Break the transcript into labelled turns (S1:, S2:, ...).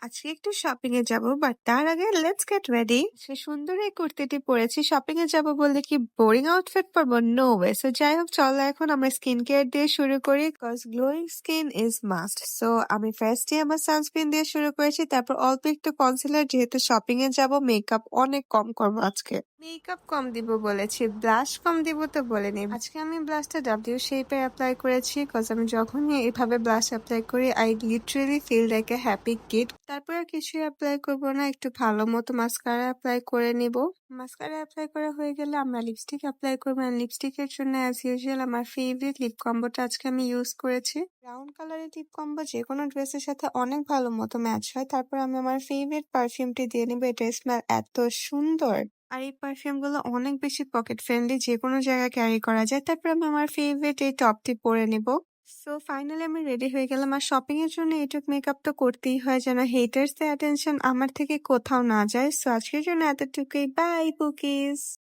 S1: আজকে একটু শপিং এ যাব, বাট তার আগে লেটস গেট রেডি। সে সুন্দর এই কুর্তিটি পরেছি, শপিং এ যাব বললে কি বোরিং আউটফিট পরবো? No way. সো যাই হোক, চলো এখন আমরা স্কিন কেয়ার দিয়ে শুরু করি, because glowing skin is must. So আমি ফার্স্টে আমার সানস্ক্রিন দিয়ে শুরু করেছি, তারপর অল্প একটু কনসিলার, যেহেতু শপিং এ যাব মেকআপ অনেক কম করবো আজকে। মেকআপ কম দিব বলেছি, ব্লাশ কম দিব তো বলিনি। আজকে আমি ব্লাশটা ডাব্লিউ শেপে অ্যাপ্লাই করেছি, কজ আমি যখনই এভাবে ব্লাশ অ্যাপ্লাই করি I literally feel like a happy kid. তারপর আর কিছু অ্যাপ্লাই করবো না, একটু ভালো মতো মাস্কারা অ্যাপ্লাই করে নিব। মাস্কারা অ্যাপ্লাই করা হয়ে গেলে আমরা লিপস্টিক অ্যাপ্লাই করবো। লিপস্টিকের জন্য অ্যাজ ইউজুয়াল আমার ফেভারিট লিপ কম্বোটা আজকে আমি ইউজ করেছি। ব্রাউন কালারের লিপ কম্বো যে কোনো ড্রেসের সাথে অনেক ভালো মতো ম্যাচ হয়। তারপর আমি আমার ফেভারিট পারফিউমটি দিয়ে নিবো, এটা স্মেল এত সুন্দর। আর এই পারফিউম গুলো অনেক বেশি পকেট ফ্রেন্ডলি, যে কোনো জায়গায় ক্যারি করা যায়। তারপর আমি আমার ফেভারিট এই টপটি পরে নিব। সো ফাইনালি আমি রেডি হয়ে গেলাম। আর শপিং এর জন্য এইটুক মেকআপ তো করতেই হয়, যেন হেটার্স এর অ্যাটেনশন আমার থেকে কোথাও না যায়। সো আজকের জন্য এতটুকুই, বাই কুকিজ।